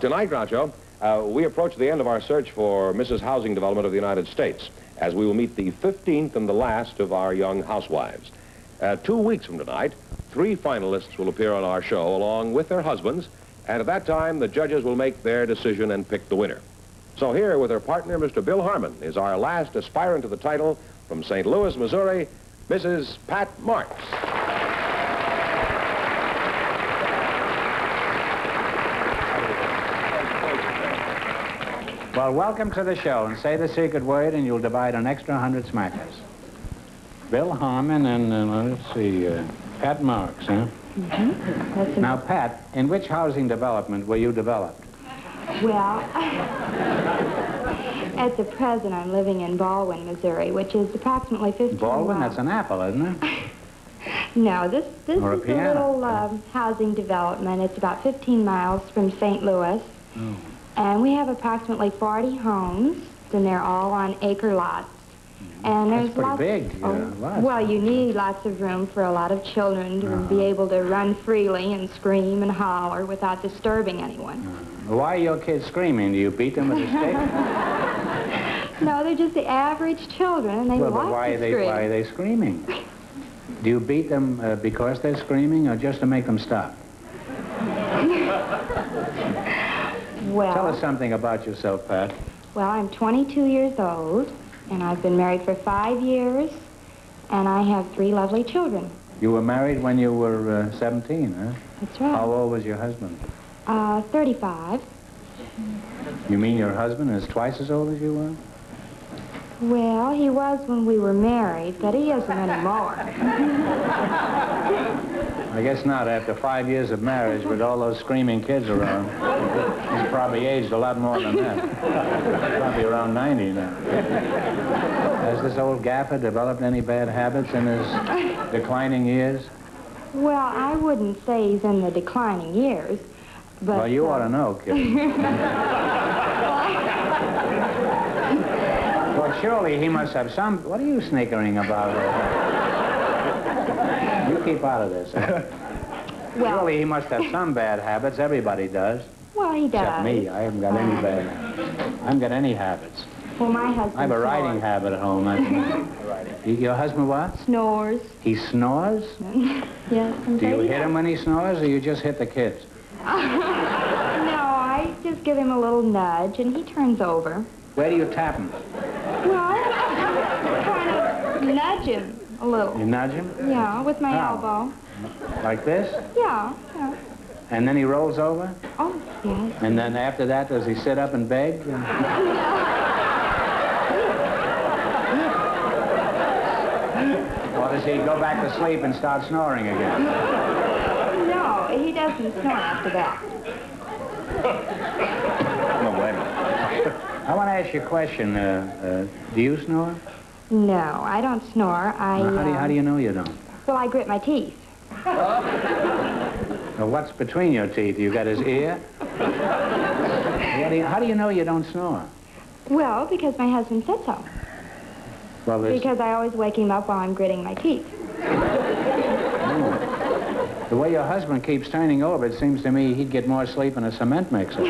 Tonight, Groucho, we approach the end of our search for Mrs. Housing Development of the United States, as we will meet the 15th and the last of our young housewives. 2 weeks from tonight, 3 finalists will appear on our show along with their husbands, and at that time, the judges will make their decision and pick the winner. So here, with her partner, Mr. Bill Harmon, is our last aspirant to the title from St. Louis, Missouri, Mrs. Pat Marx. Well, welcome to the show, and say the secret word, and you'll divide an extra 100 smackers. Bill Harmon and, let's see, Pat Marx, huh? Mm-hmm. Now, Pat, in which housing development were you developed? Well, at the present, I'm living in Baldwin, Missouri, which is approximately 15 Baldwin? miles. That's an apple, isn't it? No, this is Or a a piano. little housing development. It's about 15 miles from St. Louis. Oh. And we have approximately 40 homes, and they're all on acre lots. And That's there's pretty lots, big, lots. Well, you need lots of room for a lot of children to be able to run freely and scream and holler without disturbing anyone. Why are your kids screaming? Do you beat them with a stick? No, they're just the average children, and they Well, like but why to scream. are they screaming? Do you beat them because they're screaming, or just to make them stop? Well, Tell us something about yourself, Pat. Well, I'm 22 years old, and I've been married for 5 years, and I have 3 lovely children. You were married when you were 17, huh? That's right. How old was your husband? 35. You mean your husband is twice as old as you were? Well, he was when we were married, but he isn't anymore. I guess not. After 5 years of marriage with all those screaming kids around, he's probably aged a lot more than that. Probably around 90 now. Has this old gaffer developed any bad habits in his declining years? Well, I wouldn't say he's in the declining years, but... Well, you ought to know, kid. Well, surely he must have some... What are you snickering about? You keep out of this. Well, Surely he must have some bad habits. Everybody does. well, he does. Except me. I haven't got any bad habits. I haven't got any habits. Well, my husband I have a riding snores. habit at home. Your husband what? Snores. He snores? Yes. and Do you they- hit him when he snores, or you just hit the kids? No, I just give him a little nudge, and he turns over. Where do you tap him? Well, kind of nudge him a little. You nudge him? Yeah, with my How? elbow. Like this? Yeah, yeah. And then he rolls over? Oh, yes. And then after that, does he sit up and beg? Or does he go back to sleep and start snoring again? No, he doesn't snore after that. No way. I want to ask you a question. Do you snore? No, I don't snore. How do you know you don't? Well, I grit my teeth. Well, what's between your teeth? You got his ear? How do you know you don't snore? Well, because my husband said so. Well, Because I always wake him up while I'm gritting my teeth. the way your husband keeps turning over, it seems to me he'd get more sleep in a cement mixer.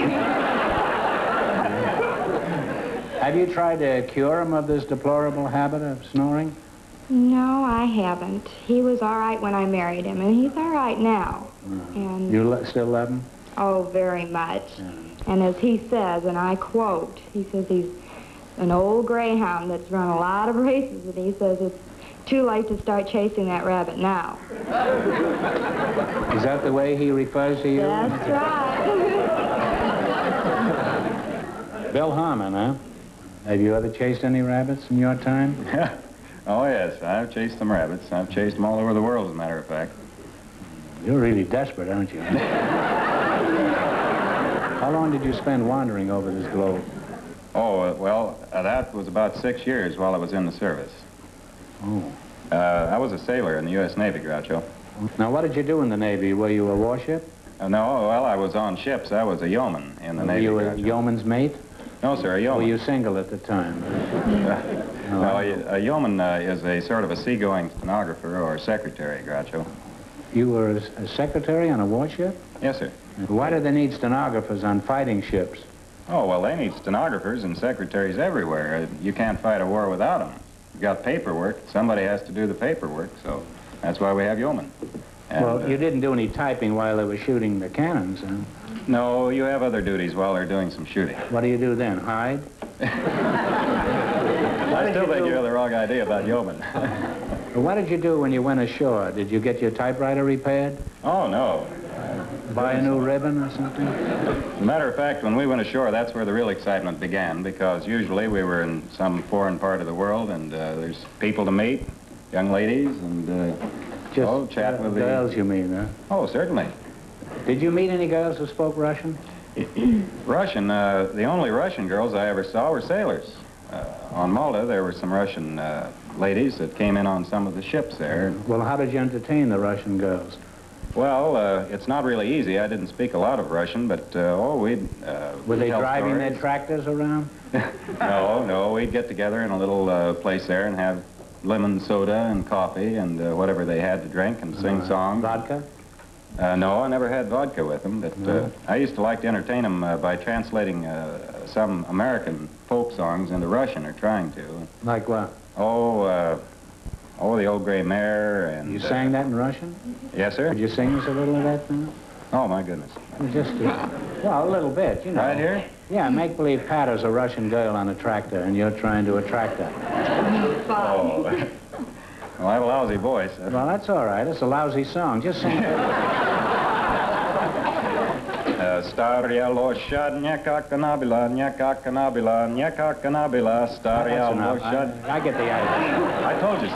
Have you tried to cure him of this deplorable habit of snoring? No, I haven't. He was all right when I married him, and he's all right now. And You still love him? oh, very much. And as he says, and I quote, he says he's an old greyhound that's run a lot of races, and he says it's too late to start chasing that rabbit now. Is that the way he refers to you? That's right. Bill Harmon, huh? Have you ever chased any rabbits in your time? Oh, yes. I've chased some rabbits. I've chased them all over the world, as a matter of fact. You're really desperate, aren't you? How long did you spend wandering over this globe? Oh, well, that was about 6 years while I was in the service. Oh. I was a sailor in the U.S. Navy, Groucho. Now, what did you do in the Navy? Were you a warship? No, well, I was on ships. I was a yeoman in the Were Navy, you a Groucho. yeoman's mate? No, sir, a Were yeoman. you single at the time? No, a yeoman is a sort of a seagoing stenographer or secretary, Groucho. You were a secretary on a warship? Yes, sir. Why do they need stenographers on fighting ships? Oh, well, they need stenographers and secretaries everywhere. You can't fight a war without them. You've got paperwork. Somebody has to do the paperwork, so that's why we have yeomen. And, Well, you didn't do any typing while they were shooting the cannons, huh? No, you have other duties while they're doing some shooting. What do you do then, hide? I still think you have the wrong idea about yeomen. What did you do when you went ashore? Did you get your typewriter repaired? Oh, no. Buy a new ribbon or something? As a matter of fact, when we went ashore, that's where the real excitement began, because usually we were in some foreign part of the world, and there's people to meet, young ladies, and chat with girls, you mean, huh? Oh, certainly. Did you meet any girls who spoke Russian? Russian, the only Russian girls I ever saw were sailors. On Malta, there were some Russian ladies that came in on some of the ships there. Well, how did you entertain the Russian girls? Well, it's not really easy. I didn't speak a lot of Russian, but, we'd Were they tell driving stories. their tractors around? No, we'd get together in a little place there and have lemon soda and coffee and whatever they had to drink and sing songs. Vodka? No, I never had vodka with them, but I used to like to entertain them by translating some American folk songs into Russian, or trying to. Like what? Oh, the old gray mare, and... You sang that in Russian? Yes, sir? Could you sing us a little of that now? Oh, my goodness. Just, well, a little bit, you know. Right here? Yeah, make-believe Pat is a Russian girl on a tractor, and you're trying to attract her. Oh. Well, I have a lousy voice. Well, that's all right. It's a lousy song. Just sing it. Starya loshad, nyaka kanabila, starya loshad. I get the idea. I told you so.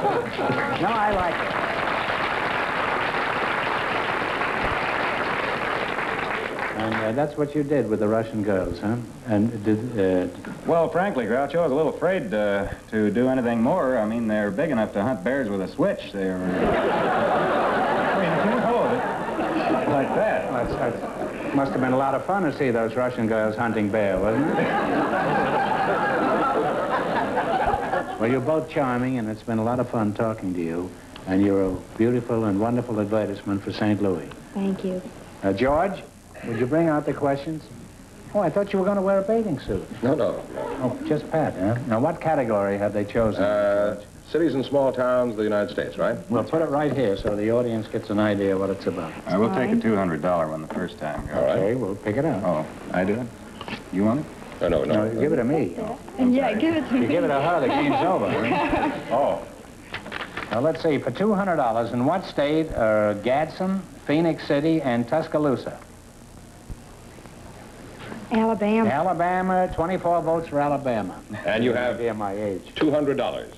No, I like it. And that's what you did with the Russian girls, huh? And did... Well, frankly, Groucho, I was a little afraid to do anything more. I mean, they're big enough to hunt bears with a switch. They're... I mean, you hold it like that. That must have been a lot of fun to see those Russian girls hunting bear, wasn't it? Well, you're both charming, and it's been a lot of fun talking to you. And you're a beautiful and wonderful advertisement for St. Louis. Thank you. George, would you bring out the questions? Oh, I thought you were going to wear a bathing suit. No. Oh, just Pat, huh? Now, what category have they chosen? Cities and small towns of the United States, right? Well, put it right here so the audience gets an idea what it's about. I will take a $200 one the first time, Groucho. Okay, we'll pick it up. Oh, I do it? You want it? No. No, give it to me. Yeah, give it to me. You give it to her, the game's over. Huh? Oh. Now, let's see, for $200, in what state are Gadsden, Phoenix City, and Tuscaloosa? Alabama. Alabama, 24 votes for Alabama. And you have Idea my age. $200.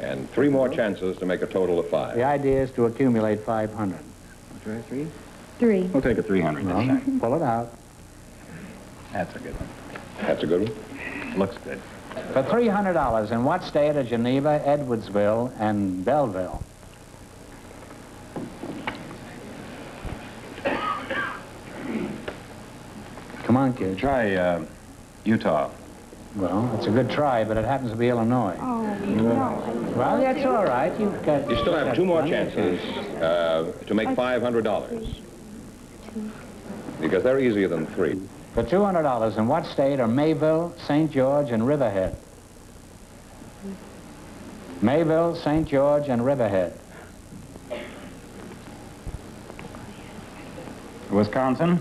And 3 more chances to make a total of 5. The idea is to accumulate 500. Try 3? 3. We'll take a 300 this time. Pull it out. That's a good one. That's a good one. Looks good. For $300, in what state are Geneva, Edwardsville, and Belleville? Come on, kid. Try Utah. Well, it's a good try, but it happens to be Illinois. Oh, no. Well, that's all right. You still have 2 more chances to make $500. Because they're easier than 3. For $200, in what state are Mayville, St. George, and Riverhead? Mayville, St. George, and Riverhead. Wisconsin?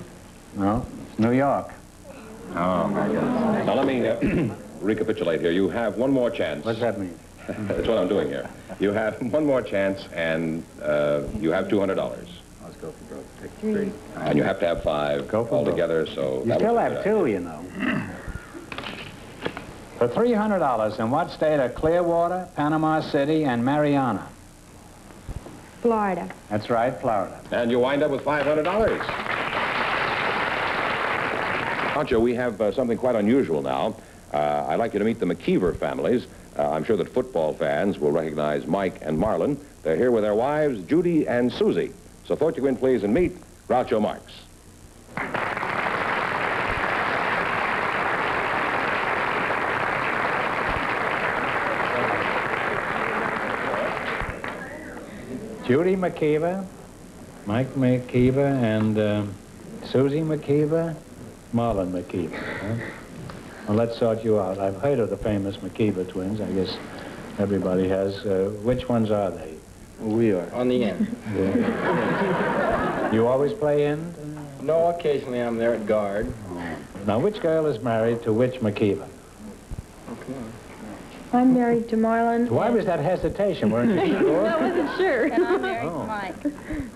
No, it's New York. Oh, my goodness. Now, let me recapitulate here. You have 1 more chance. What's that mean? That's what I'm doing here. You have 1 more chance, and you have $200. Let's go for broke. Take 3. And you have to have 5 Go for altogether, so... You still have 2, you know. For $300, in what state are Clearwater, Panama City, and Mariana? Florida. That's right, Florida. And you wind up with $500. Groucho, we have something quite unusual now. I'd like you to meet the McKeever families. I'm sure that football fans will recognize Mike and Marlon. They're here with their wives, Judy and Susie. So vote you in, please, and meet Groucho Marx. Judy McKeever, Mike McKeever and Susie McKeever, Marlon McKeever. Huh? Well, let's sort you out. I've heard of the famous McKeever twins. I guess everybody has. Which ones are they? We are. On the end. Yeah. You always play end? No, occasionally I'm there at guard. Now, which girl is married to which McKeever? I'm married to Marlon. Why was that hesitation? Weren't you sure? I wasn't sure. And I'm married to Mike.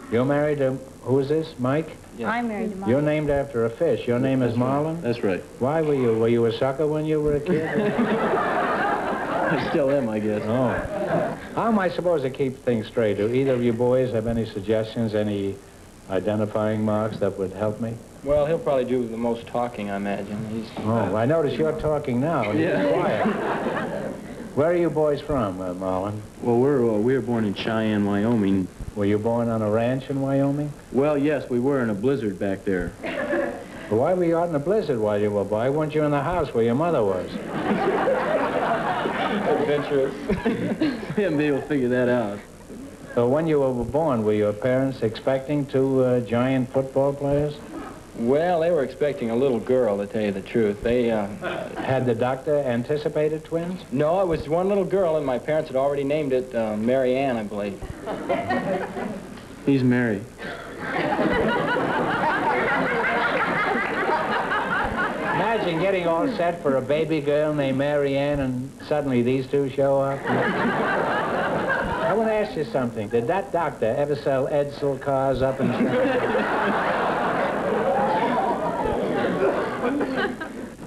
You're married to, who is this, Mike? Yes. I'm married to Mike. You're named after a fish. Your name is Marlon? That's right. Why were you a sucker when you were a kid? I still am, I guess. Oh. How am I supposed to keep things straight? Do either of you boys have any suggestions, any identifying marks that would help me? Well, he'll probably do the most talking, I imagine. Oh, I notice you're talking now. You're quiet. Where are you boys from, Marlon? Well, we were born in Cheyenne, Wyoming. Were you born on a ranch in Wyoming? Well, yes, we were in a blizzard back there. Well, why were you out in a blizzard while you were a boy? Why weren't you in the house where your mother was? Adventurous. We haven't been able to figure that out. So when you were born, were your parents expecting two giant football players? Well, they were expecting a little girl, to tell you the truth. They, Had the doctor anticipated twins? No, it was one little girl, and my parents had already named it Mary Ann, I believe. He's married. Imagine getting all set for a baby girl named Mary Ann, and suddenly these two show up. I want to ask you something. Did that doctor ever sell Edsel cars up in...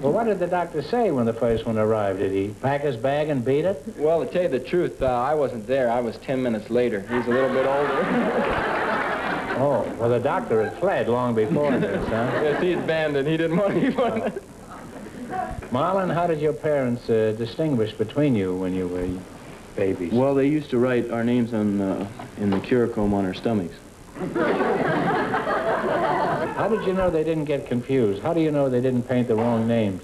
Well, what did the doctor say when the first one arrived? Did he pack his bag and beat it? Well, to tell you the truth, I wasn't there. I was 10 minutes later. He's a little bit older. Oh, well, the doctor had fled long before this, huh? Yes, he's abandoned. He didn't want to be one. Marlon, how did your parents distinguish between you when you were babies? Well, they used to write our names on in the curicomb on our stomachs. How did you know they didn't get confused? How do you know they didn't paint the wrong names?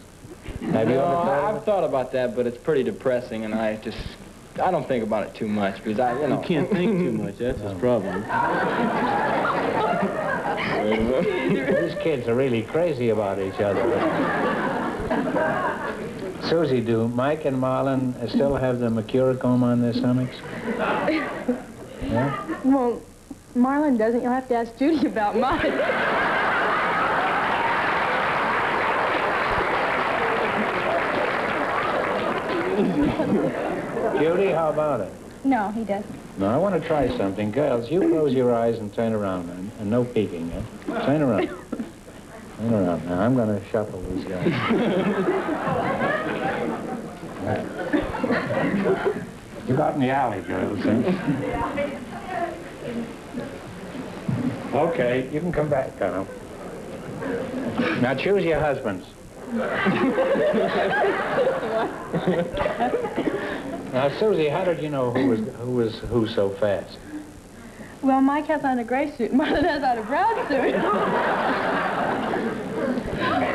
Have you ever thought? I've thought about that, but it's pretty depressing, and I don't think about it too much, because You can't think too much, that's his problem. These kids are really crazy about each other. Susie, do Mike and Marlon still have the mercurochrome on their stomachs? Yeah? Well, Marlon doesn't. You'll have to ask Judy about mine. Judy, how about it? No, he doesn't. No, I want to try something. Girls, you close your eyes and turn around, and no peeking, eh? Turn around. Turn around. Now, I'm going to shuffle these guys. You got in the alley, girls, eh? Okay, you can come back, Colonel. Now, choose your husbands. Now, Susie, how did you know who was who so fast? Well, Mike has on a gray suit. Marlon has on a brown suit.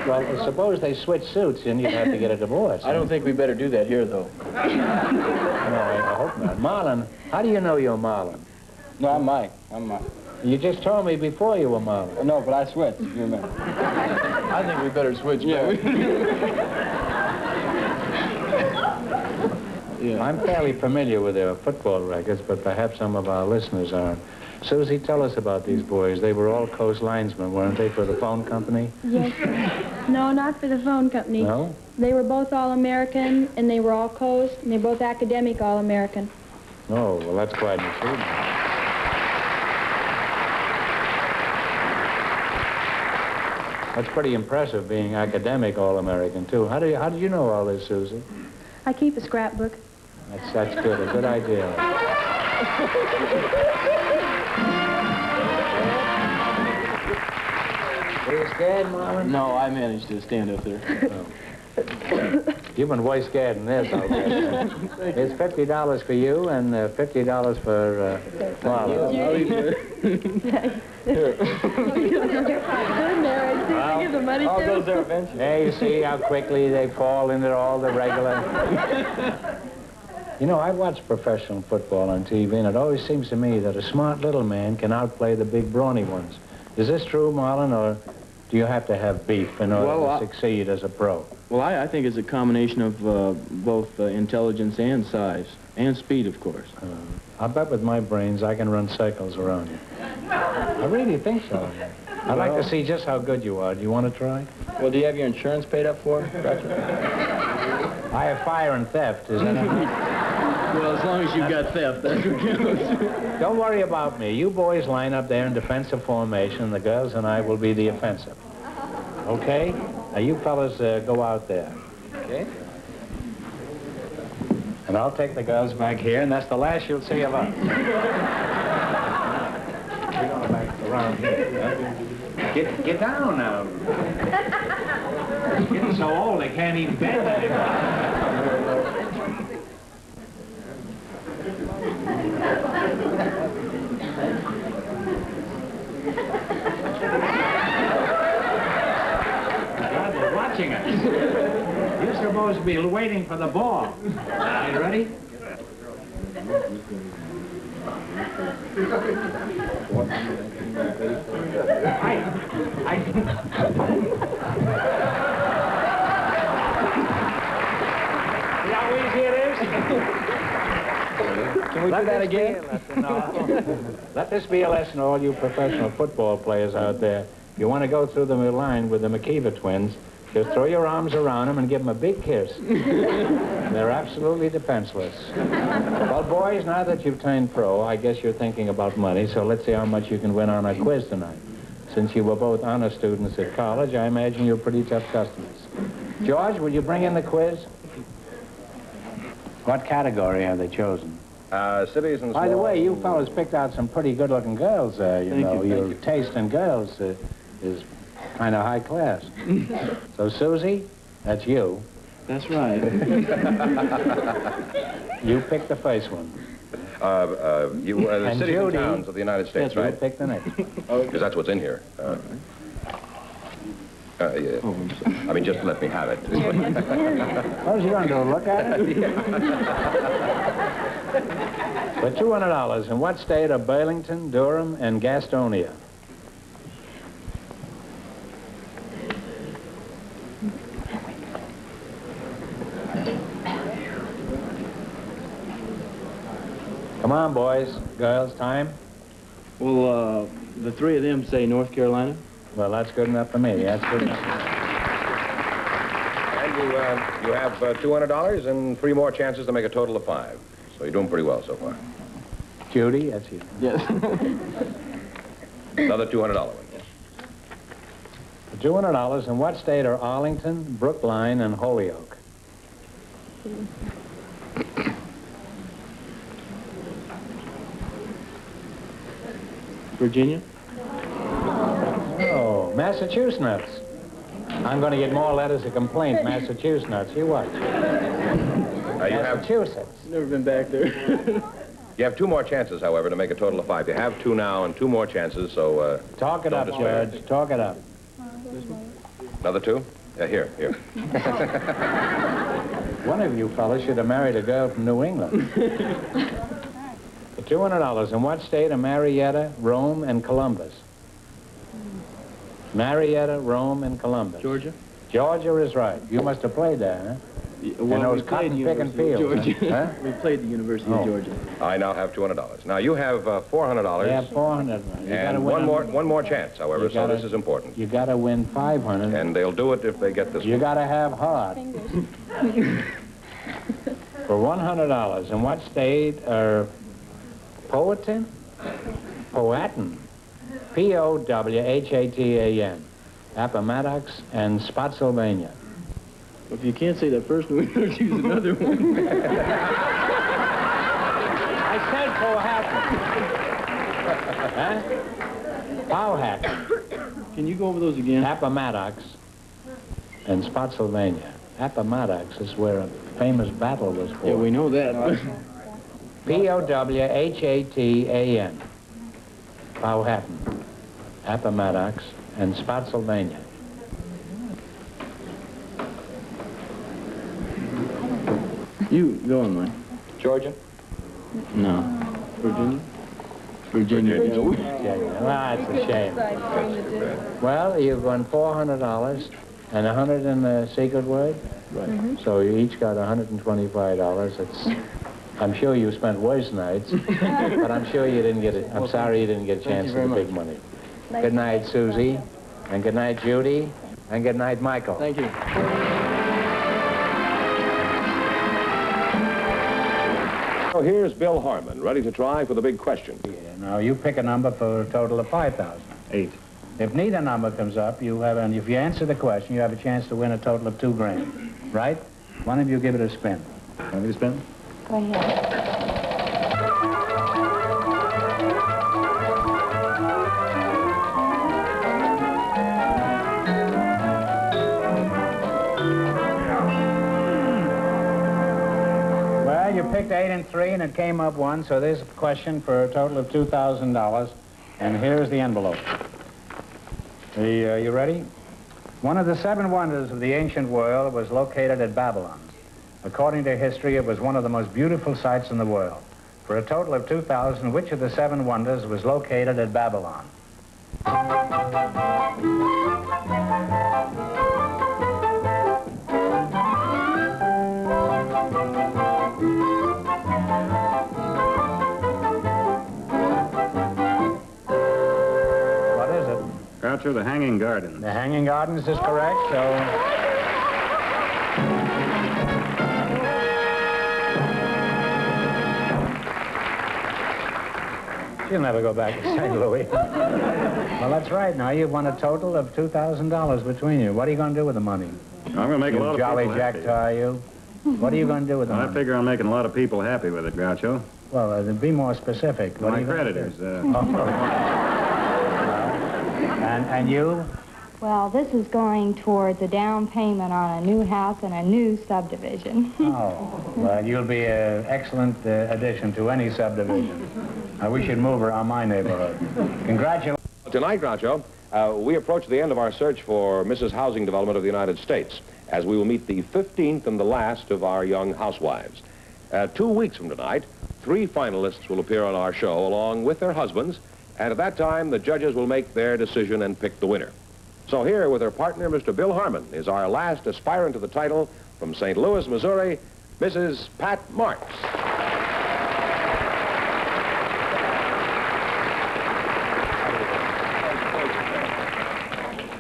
Well, suppose they switch suits, then you'd have to get a divorce. I don't think we better do that here, though. No, I hope not. Marlon, how do you know you're Marlon? No, I'm Mike. I'm Mike. You just told me before you were Marlon. No, but I switched, you remember. I think we better switch back. Yeah. I'm fairly familiar with their football records, but perhaps some of our listeners aren't. Susie, tell us about these boys. They were all coast linesmen, weren't they, for the phone company? Yes. No, not for the phone company. No? They were both All-American, and they were all coast, and they're both academic All-American. Oh, well, that's quite an achievement. That's pretty impressive, being academic All-American, too. How did you know all this, Susie? I keep a scrapbook. That's good, a good idea. Are you scared, Marlon? No, I managed to stand up there. Oh. You've been way scared in this, I'll bet. It's $50 for you and $50 for Marlon. I'll give the money All to. goes there eventually. There you see how quickly they fall into all the regular... You know, I watch professional football on TV, and it always seems to me that a smart little man can outplay the big brawny ones. Is this true, Marlon, or do you have to have beef in order to succeed as a pro? Well, I think it's a combination of both intelligence and size, and speed, of course. I bet with my brains I can run cycles around you. I really think so. I'd like to see just how good you are. Do you want to try? Well, do you have your insurance paid up for, Groucho? I have fire and theft. Is that enough? Well, as long as you've got theft, that's what counts. Don't worry about me. You boys line up there in defensive formation. The girls and I will be the offensive. Okay? Now, you fellas go out there. Okay. And I'll take the girls back here, and that's the last you'll see of us. We're going back around here. Get down now. It's getting so old they can't even bend anymore. God, they're watching us. You're supposed to be waiting for the ball. Are you ready? See how easy it is? Can we do that again? Let this be a lesson to all you professional football players out there. If you want to go through the line with the McKeever twins, just throw your arms around them and give them a big kiss. They're absolutely defenseless. Well, boys, now that you've turned pro, I guess you're thinking about money, so let's see how much you can win on our quiz tonight. Since you were both honor students at college, I imagine you're pretty tough customers. George, will you bring in the quiz? What category have they chosen? Cities and By the way, you fellas picked out some pretty good-looking girls there, you know. Your taste in girls is kind of high class. So, Susie, that's you. That's right. You picked the first one. The cities and Judy, towns of the United States, you right? picked the next one. Because that's what's in here. Yeah. I mean, just let me have it. What was you going to do, look at it? For $200, in what state are Burlington, Durham, and Gastonia? Come on, boys, girls, time. Well, the three of them say North Carolina. Well, that's good enough for me. That's good enough. And you have $200 and 3 more chances to make a total of 5. So you're doing pretty well so far. Judy, that's you. Yes. Another $200 one. For $200, in what state are Arlington, Brookline, and Holyoke? Virginia. Oh, Massachusetts. I'm going to get more letters of complaint, Massachusetts. You watch. Massachusetts. Never been back there. You have 2 more chances, however, to make a total of 5. You have 2 now and 2 more chances, so... Talk it up, George. Talk it up. Another 2? Here. One of you fellas should have married a girl from New England. For $200, in what state are Marietta, Rome, and Columbus? Marietta, Rome, and Columbus. Georgia. Georgia is right. You must have played there, huh? Well, those cotton-picking fields, huh? We played the University of Georgia. I now have $200. Now, you have $400. You have 400. And one more chance, however, so this is important. You got to win 500. And they'll do it if they get this You one. got to have heart. For $100, in what state are Powhatan? P-O-W-H-A-T-A-N. Appomattox and Spotsylvania. If you can't say that first one, we'll choose another one. I said Powhatan. Huh? Powhatan. Can you go over those again? Appomattox and Spotsylvania. Appomattox is where a famous battle was fought. Yeah, we know that. P-O-W-H-A-T-A-N. Powhatan, Appomattox, and Spotsylvania. You go on, Mike. Georgia? No. Virginia? Virginia. Well, that's a shame. Well, you've won $400 and 100 in the secret word. Right. So you each got $125. I'm sure you spent worse nights, but I'm sure you didn't get it. I'm sorry you didn't get a chance at the big money. Good night, Susie, and good night, Judy, and good night, Michael. Thank you. So here's Bill Harmon, ready to try for the big question. Yeah, now you pick a number for a total of 5,000. 8. If neither number comes up, you have, and if you answer the question, you have a chance to win a total of $2 grand. Right? One of you give it a spin. Want me to spin? Go ahead. Well, you picked 8 and 3, and it came up 1, so there's a question for a total of $2,000. And here's the envelope. You ready? One of the 7 wonders of the ancient world was located at Babylon. According to history, it was one of the most beautiful sights in the world. For a total of 2,000, which of the 7 wonders was located at Babylon? What is it? Groucho, the Hanging Gardens. The Hanging Gardens is correct, so... She'll never go back to St. Louis. Well, that's right. Now you've won a total of $2,000 between you. What are you going to do with the money? I'm going to make a lot of Jolly people Jack happy. tie you. What are you going to do with the I money? figure I'm making a lot of people happy with it, Groucho. Well, be more specific. What My are you gonna creditors. do? And you? Well, this is going towards a down payment on a new house and a new subdivision. Oh, well, you'll be an excellent addition to any subdivision. We should move around my neighborhood. Congratulations. Tonight, Groucho, we approach the end of our search for Mrs. Housing Development of the United States, as we will meet the 15th and the last of our young housewives. 2 weeks from tonight, 3 finalists will appear on our show along with their husbands, and at that time, the judges will make their decision and pick the winner. So here, with her partner, Mr. Bill Harmon, is our last aspirant to the title from St. Louis, Missouri, Mrs. Pat Marx.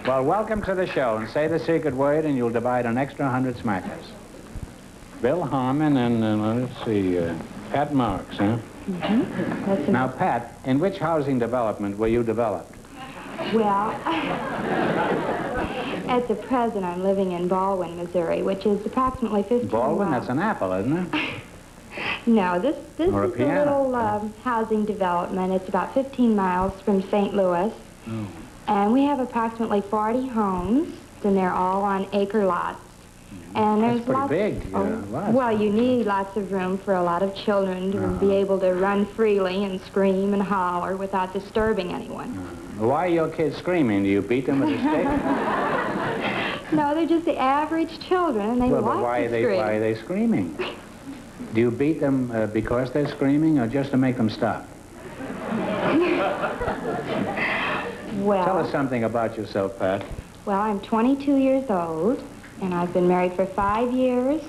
Well, welcome to the show, and say the secret word, and you'll divide an extra 100 smackers. Bill Harmon and, let's see, Pat Marx, huh? Mm-hmm. Now, Pat, in which housing development were you developed? Well, at the present, I'm living in Baldwin, Missouri, which is approximately 15 Baldwin? miles. That's an apple, isn't it? No, this Or a is a piano. little housing development. It's about 15 miles from St. Louis. Oh. And we have approximately 40 homes, and they're all on acre lots. And That's there's pretty lots, big, lots. Well, you need lots of room for a lot of children to be able to run freely and scream and holler without disturbing anyone. Why are your kids screaming? Do you beat them with a stick? No, they're just the average children, and they Well, but like why to are they, scream. why are they screaming? Do you beat them because they're screaming or just to make them stop? Well, Tell us something about yourself, Pat. Well, I'm 22 years old, and I've been married for 5 years,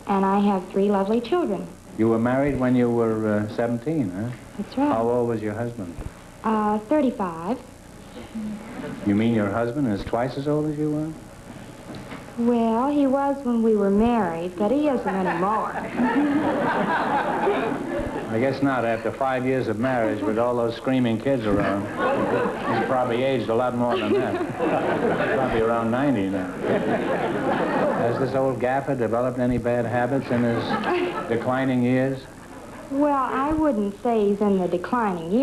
and I have 3 lovely children. You were married when you were 17, huh? That's right. How old was your husband? 35. You mean your husband is twice as old as you were? Well, he was when we were married, but he isn't anymore. I guess not. After 5 years of marriage with all those screaming kids around, he's probably aged a lot more than that. Probably around 90 now. Has this old gaffer developed any bad habits in his declining years? Well, I wouldn't say he's in the declining years.